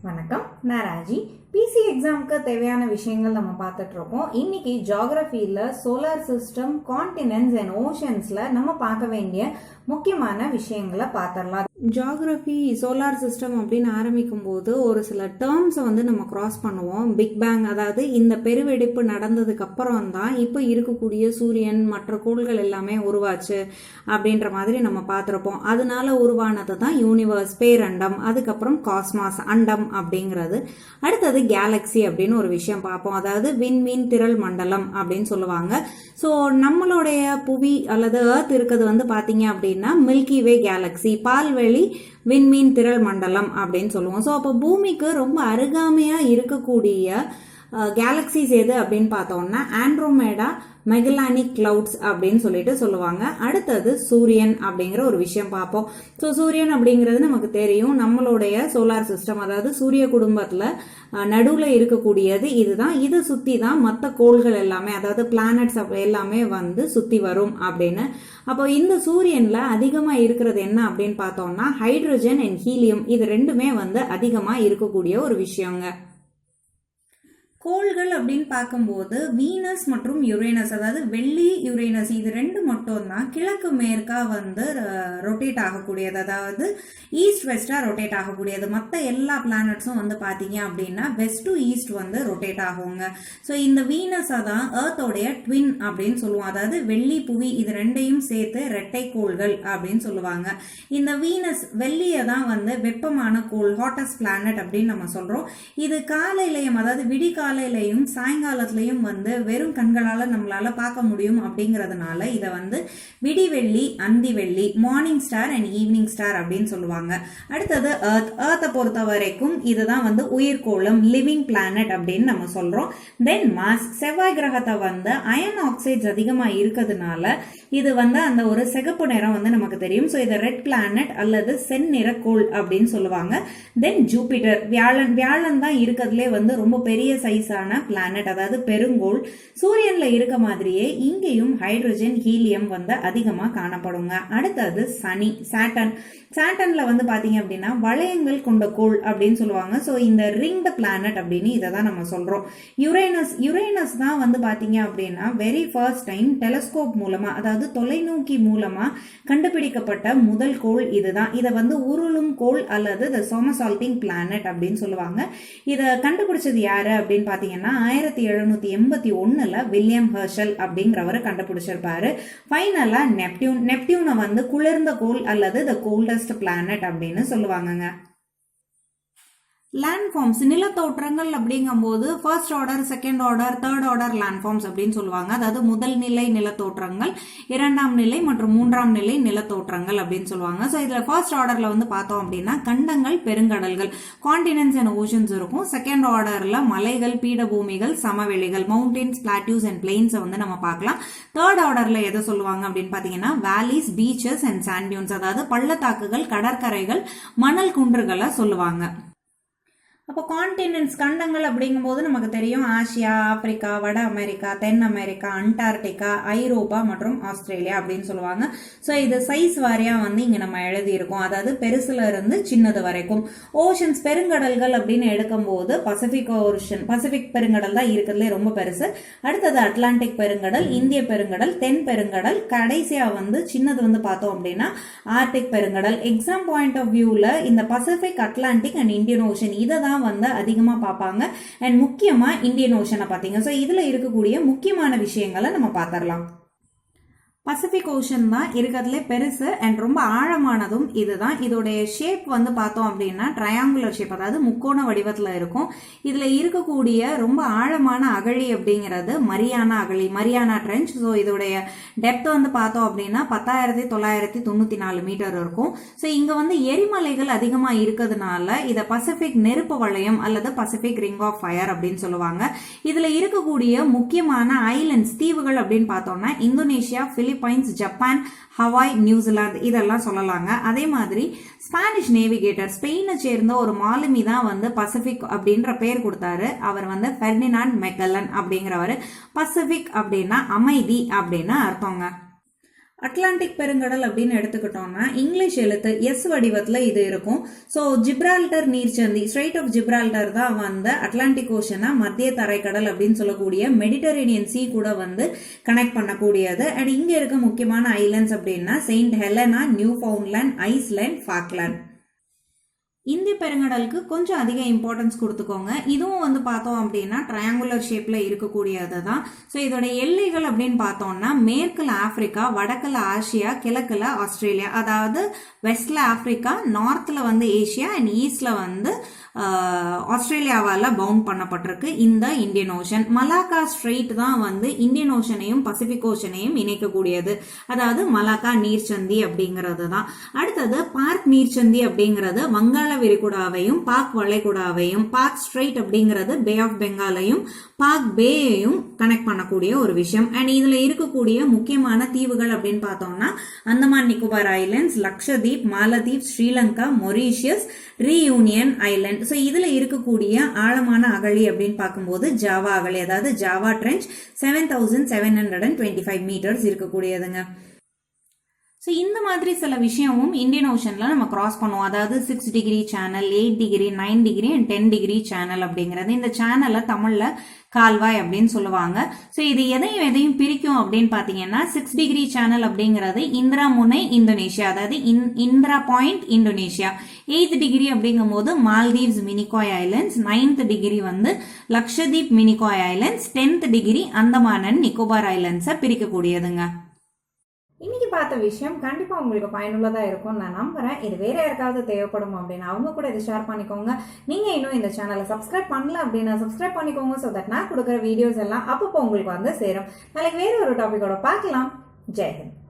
வணக்கம், நான் ராஜி. பிசி எக்ஸாமுக்கு தேவையான விஷயங்கள் நம்ம பார்த்துட்டு இருக்கோம். இன்னைக்கு ஜியோகிராஃபியில் சோலார் சிஸ்டம், கான்டினென்ட்ஸ் அண்ட் ஓஷன்ஸ்ல நம்ம பார்க்க வேண்டிய முக்கியமான விஷயங்களை பார்த்துடலாம். ஜியோகிராஃபி சோலார் சிஸ்டம் அப்படின்னு ஆரம்பிக்கும் போது ஒரு சில டேர்ம்ஸை நம்ம கிராஸ் பண்ணுவோம். பிக் பேங், அதாவது இந்த பெருவெடிப்பு நடந்ததுக்கு அப்புறம் தான் இப்போ இருக்கக்கூடிய சூரியன் மற்ற கோள்கள் எல்லாமே உருவாச்சு அப்படின்ற மாதிரி நம்ம பார்த்துருப்போம். அதனால உருவானது தான் யூனிவர்ஸ், பேரண்டம், அதுக்கப்புறம் காஸ்மாஸ், அண்டம் அப்படிங்கிறது. அடுத்தது கேலக்சி அப்படின்னு ஒரு விஷயம் பார்ப்போம். அதாவது விண்மீன் திரள் மண்டலம் அப்படின்னு சொல்லுவாங்க. ஸோ நம்மளுடைய புவி அல்லது எர்த் இருக்கிறது பார்த்தீங்க அப்படின்னா மில்கி வே கேலக்சி, பால்வெளி விண்மீன் திரள் மண்டலம் அப்படின்னு சொல்லுவோம். ஸோ அப்போ பூமிக்கு ரொம்ப அருகாமையாக இருக்கக்கூடிய கேலக்சிஸ் எது அப்படின்னு பார்த்தோம்னா ஆண்ட்ரோமேடா, மெகலானிக் கிளவுட்ஸ் அப்படின்னு சொல்லுவாங்க. அடுத்தது சூரியன் அப்படிங்கிற ஒரு விஷயம் பார்ப்போம். ஸோ சூரியன் அப்படிங்கிறது நமக்கு தெரியும், நம்மளுடைய சோலார் சிஸ்டம், அதாவது சூரிய குடும்பத்தில் நடுவில் இருக்கக்கூடியது இதுதான். இதை சுற்றி தான் மற்ற கோள்கள் எல்லாமே, அதாவது பிளானட்ஸ் எல்லாமே சுற்றி வரும் அப்படின்னு. அப்போ இந்த சூரியனில் அதிகமாக இருக்கிறது என்ன அப்படின்னு பார்த்தோம்னா ஹைட்ரஜன் அண்ட் ஹீலியம், இது ரெண்டுமே அதிகமாக இருக்கக்கூடிய ஒரு விஷயங்க. கோள்கள் அப்படின்னு பார்க்கும்போது வீனஸ் மற்றும் யுரேனஸ், அதாவது வெள்ளி, யுரேனஸ், இது ரெண்டு மட்டும் தான் கிழக்கு மேற்கா ரொட்டேட் ஆகக்கூடியது, அதாவது ஈஸ்ட் வெஸ்டா ரொட்டேட் ஆகக்கூடியது. மற்ற எல்லா பிளானட்ஸும் பார்த்தீங்க அப்படின்னா வெஸ்ட் டு ஈஸ்ட் ரொட்டேட் ஆகுங்க. ஸோ இந்த வீனஸை தான் எர்த்தோடைய ட்வின் அப்படின்னு சொல்லுவோம். அதாவது வெள்ளி, புவி, இது ரெண்டையும் சேர்த்து ரெட்டை கோள்கள் அப்படின்னு சொல்லுவாங்க. இந்த வீனஸ், வெள்ளியை தான் வெப்பமான கோள், ஹாட்டஸ்ட் பிளானட் அப்படின்னு நம்ம சொல்றோம். இது காலையிலையும், அதாவது விடிகாலையிலையும் சாயங்காலத்திலையும் வெறும் கண்களால நம்மளால பார்க்க முடியும். அப்படிங்கறதுனால இதை விடிவெள்ளி, அந்தி வெள்ளி, morning star and evening star அப்படின்னு சொல்லுவாங்க. அடுத்தது எர்த்தை பொறுத்த வரைக்கும் இதுதான் உயிர்கோளம், லிவிங் பிளானட் அப்படின்னு நம்ம சொல்றோம். தென் மாஸ், செவ்வாய் கிரகத்தை அயன் ஆக்சைட்ஸ் அதிகமா இருக்கிறதுனால இது அந்த ஒரு சிகப்பு நிறம் நமக்கு தெரியும். ஸோ இதை ரெட் பிளானட் அல்லது செந்நிற கோள் அப்படின்னு சொல்லுவாங்க. தென் ஜூபிட்டர், வியாழன் தான் இருக்கிறதுலே ரொம்ப பெரிய சைஸான பிளானட், அதாவது பெருங்கோள். சூரியன்ல இருக்க மாதிரியே இங்கேயும் ஹைட்ரஜன், ஹீலியம் அதிகமா காணப்படுங்க. அடுத்தது சனி, சாட்டன்ல பாத்தீங்க அப்படின்னா வளையங்கள் கொண்ட கோள் அப்படின்னு சொல்லுவாங்க. ஸோ இந்த ரிங்டு பிளானட் அப்படின்னு இதை தான் நம்ம சொல்றோம். யுரேனஸ் தான் பாத்தீங்க அப்படின்னா வெரி ஃபர்ஸ்ட் டைம் டெலஸ்கோப் மூலமா, அதாவது தொலைநோக்கி மூலமா கண்டுபிடிக்கப்பட்ட முதல் கோள் இதுதான். இதை உருளும் கோள் அல்லது த சோமசால்டிங் பிளானட் அப்படின்னு சொல்லுவாங்க. இதை கண்டுபிடிச்சது யாரு அப்படின்னு பாத்தீங்கன்னா 1781 வில்லியம் ஹெர்ஷல் அப்படிங்கிறவர் கண்டுபிடிச்சிருப்பாரு. ஃபைனலா நெப்டியூனை குளிர்ந்த கோள் அல்லது த கோல்டஸ்ட் பிளானட் அப்படின்னு சொல்லுவாங்கங்க. லேண்ட்ஃபார்ம்ஸ், நிலத்தோற்றங்கள் அப்படிங்கும்போது first order, second order, third order landforms அப்படின்னு சொல்லுவாங்க. அதாவது முதல் நிலை நிலத்தோற்றங்கள், இரண்டாம் நிலை மற்றும் மூன்றாம் நிலை நிலத்தோற்றங்கள் அப்படின்னு சொல்லுவாங்க. ஸோ இதில் ஃபர்ஸ்ட் ஆர்டர்ல பார்த்தோம் அப்படின்னா கண்டங்கள், பெருங்கடல்கள், கான்டினென்ட்ஸ் அண்ட் ஓஷன்ஸ் இருக்கும். செகண்ட் ஆர்டர்ல மலைகள், பீடபூமிகள், சமவெளிகள், மவுண்டன்ஸ், பிளாட்டியூஸ் அண்ட் பிளெயின்ஸை நம்ம பார்க்கலாம். தேர்ட் ஆர்டர்ல எதை சொல்லுவாங்க அப்படின்னு பார்த்தீங்கன்னா வேலிஸ், பீச்சஸ் அண்ட் சாண்ட்யூன்ஸ், அதாவது பள்ளத்தாக்குகள், கடற்கரைகள், மணல் குன்றுகளை சொல்லுவாங்க. அப்போ கான்டினென்ட்ஸ், கண்டங்கள் அப்படிங்கும்போது நமக்கு தெரியும் ஆசியா, ஆப்பிரிக்கா, வட அமெரிக்கா, தென் அமெரிக்கா, அண்டார்டிகா, ஐரோப்பா மற்றும் ஆஸ்திரேலியா அப்படின்னு சொல்லுவாங்க. ஸோ இது சைஸ் வாரியா இங்க நம்ம எழுதியிருக்கோம், அதாவது பெருசுல இருந்து சின்னது வரைக்கும். ஓஷன்ஸ், பெருங்கடல்கள் அப்படின்னு எடுக்கும்போது பசிபிக் பெருங்கடல் தான் இருக்கிறதுலே ரொம்ப பெருசு. அடுத்தது அட்லாண்டிக் பெருங்கடல், இந்திய பெருங்கடல், தென் பெருங்கடல், கடைசியா சின்னது பார்த்தோம் அப்படின்னா ஆர்டிக் பெருங்கடல். எக்ஸாம் பாயிண்ட் ஆஃப் வியூல இந்த Pacific, Atlantic and Indian ocean இதை தான் அதிகமா பார்ப்பாங்க. அண்ட் முக்கியமா இந்தியன் ஓஷனை பார்த்தீங்க. ஸோ இதுல இருக்கக்கூடிய முக்கியமான விஷயங்களை நம்ம பார்த்துடலாம். பசிபிக் ஓஷன் தான் இருக்கிறதுலே பெருசு அண்ட் ரொம்ப ஆழமானதும் இதுதான். இதோடைய ஷேப் பார்த்தோம் அப்படின்னா ட்ரையாங்குலர் ஷேப், அதாவது முக்கோண வடிவத்தில் இருக்கும். இதுல இருக்கக்கூடிய ரொம்ப ஆழமான அகழி அப்படிங்கிறது மரியானா அகழி, மரியானா ட்ரெஞ்ச். ஸோ இதோடைய டெப்த் பார்த்தோம் அப்படின்னா 10,994 மீட்டர் இருக்கும். ஸோ இங்க எரிமலைகள் அதிகமா இருக்கிறதுனால இதை பசிபிக் நெருப்பு வளையம் அல்லது பசிபிக் ரிங் ஆஃப் ஃபயர் அப்படின்னு சொல்லுவாங்க. இதுல இருக்கக்கூடிய முக்கியமான ஐலண்ட்ஸ், தீவுகள் அப்படின்னு பார்த்தோம்னா Indonesia, Philippines, Japan, Hawaii, New Zealand இதெல்லாம் சொல்லலாங்க. அதே மாதிரி ஸ்பானிஷ் நேவிகேட்டர், ஸ்பெயினை சேர்ந்த ஒரு மாலுமி தான் பசிபிக் அப்படின்ற பேர் கொடுத்தாரு. அவர் பெர்டினாண்ட் மெக்கல்லன் அப்படிங்கிறவர். பசிபிக் அப்படின்னா அமைதி அப்படின்னு அர்த்தங்க. அட்லாண்டிக் பெருங்கடல் அப்படின்னு எடுத்துக்கிட்டோம்னா இங்கிலீஷ் எழுத்து எஸ் வடிவத்தில் இது இருக்கும். ஸோ ஜிப்ரால்டர் நீர்ச்சந்தி, ஸ்ட்ரெயிட் ஆஃப் ஜிப்ரால்டர் தான் வந்து அட்லாண்டிக் ஓஷனை மத்திய தரைக்கடல் அப்படின்னு சொல்லக்கூடிய மெடிட்டரேனியன் சீ கூட வந்து கனெக்ட் பண்ணக்கூடியது. அண்ட் இங்கே இருக்க முக்கியமான ஐலண்ட்ஸ் அப்படின்னா செயின்ட் ஹெலனா, நியூ ஃபவுண்ட்லேண்ட், ஐஸ்லேண்ட், ஃபாக்லேண்ட். இந்திய பெருங்கடலுக்கு கொஞ்சம் அதிக இம்பார்ட்டன்ஸ் கொடுத்துக்கோங்க. இதுவும் வந்து பார்த்தோம் அப்படின்னா ட்ரையாங்குலர் ஷேப்ல இருக்கக்கூடியது தான். ஸோ இதோட எல்லைகள் அப்படின்னு பார்த்தோம்னா மேற்குல ஆப்பிரிக்கா, வடக்குல ஆசியா, கிழக்குல ஆஸ்திரேலியா, அதாவது வெஸ்ட்ல ஆப்பிரிக்கா, நார்த்ல வந்து ஏசியா அண்ட் ஈஸ்ட்ல வந்து ஆஸ்திரேலியாவால பவுண்ட் பண்ணப்பட்டிருக்கு இந்த இந்தியன் ஓஷன். மலாக்கா ஸ்ட்ரெயிட் தான் வந்து இந்தியன் ஓஷனையும் பசிபிக் ஓஷனையும் இணைக்கக்கூடியது, அதாவது மலாக்கா நீர்ச்சந்தி அப்படிங்கிறது தான். அடுத்தது பார்க் நீர்ச்சந்தி அப்படிங்கிறது வங்காள விரிகுடாவையும் பாக் வளைகுடாவையும், பார்க் ஸ்ட்ரெயிட் அப்படிங்கிறது பே ஆஃப் பெங்காலையும் பார்க் பேயையும் கனெக்ட் பண்ணக்கூடிய ஒரு விஷயம். அண்ட் இதுல இருக்கக்கூடிய முக்கியமான தீவுகள் அப்படின்னு பார்த்தோம்னா Andaman Nicobar islands, Lakshadweep, Maladweep, Sri Lanka, Mauritius, Reunion island. So இதுல இருக்கக்கூடிய ஆழமான அகழி அப்படின்னு பார்க்கும்போது ஜாவா அகழி, அதாவது ஜாவா ட்ரெஞ்ச் 7725 மீட்டர்ஸ் இருக்கக்கூடியதுங்க. ஸோ இந்த மாதிரி சில விஷயமும் இந்தியன் ஓஷன்ல நம்ம கிராஸ் பண்ணுவோம். அதாவது 6 degree channel, 8 degree, 9 degree and 10 degree channel அப்படிங்கிறது. இந்த சேனலை தமிழ்ல கால்வாய் அப்படின்னு சொல்லுவாங்க. ஸோ இது எதையும் பிரிக்கும் அப்படின்னு பாத்தீங்கன்னா 6 டிகிரி சேனல் அப்படிங்கிறது இந்திரா முனை இந்தோனேஷியா, அதாவது Indira point Indonesia. 8th degree அப்படிங்கும் போது Maldives Minicoy islands, 9th degree வந்து Lakshadweep Minicoy islands, 10th degree Andaman and Nicobar ஐலண்ட்ஸை பிரிக்கக்கூடியதுங்க. இன்னைக்கு பார்த்த விஷயம் கண்டிப்பா உங்களுக்கு பயனுள்ளதா இருக்கும் நான் நம்புறேன். இது வேற யாருக்காவது தேவைப்படும் அப்படின்னா அவங்க கூட இதை ஷேர் பண்ணிக்கோங்க. நீங்க இன்னும் இந்த சேனலை சப்ஸ்கிரைப் பண்ணல அப்படின்னா சப்ஸ்கிரைப் பண்ணிக்கோங்க. ஸோ தட் நான் கொடுக்குற வீடியோஸ் எல்லாம் அப்பப்போ உங்களுக்கு வந்து சேரும். நாளைக்கு வேற ஒரு டாபிக்கோட பார்க்கலாம். ஜெய் ஹிந்த்.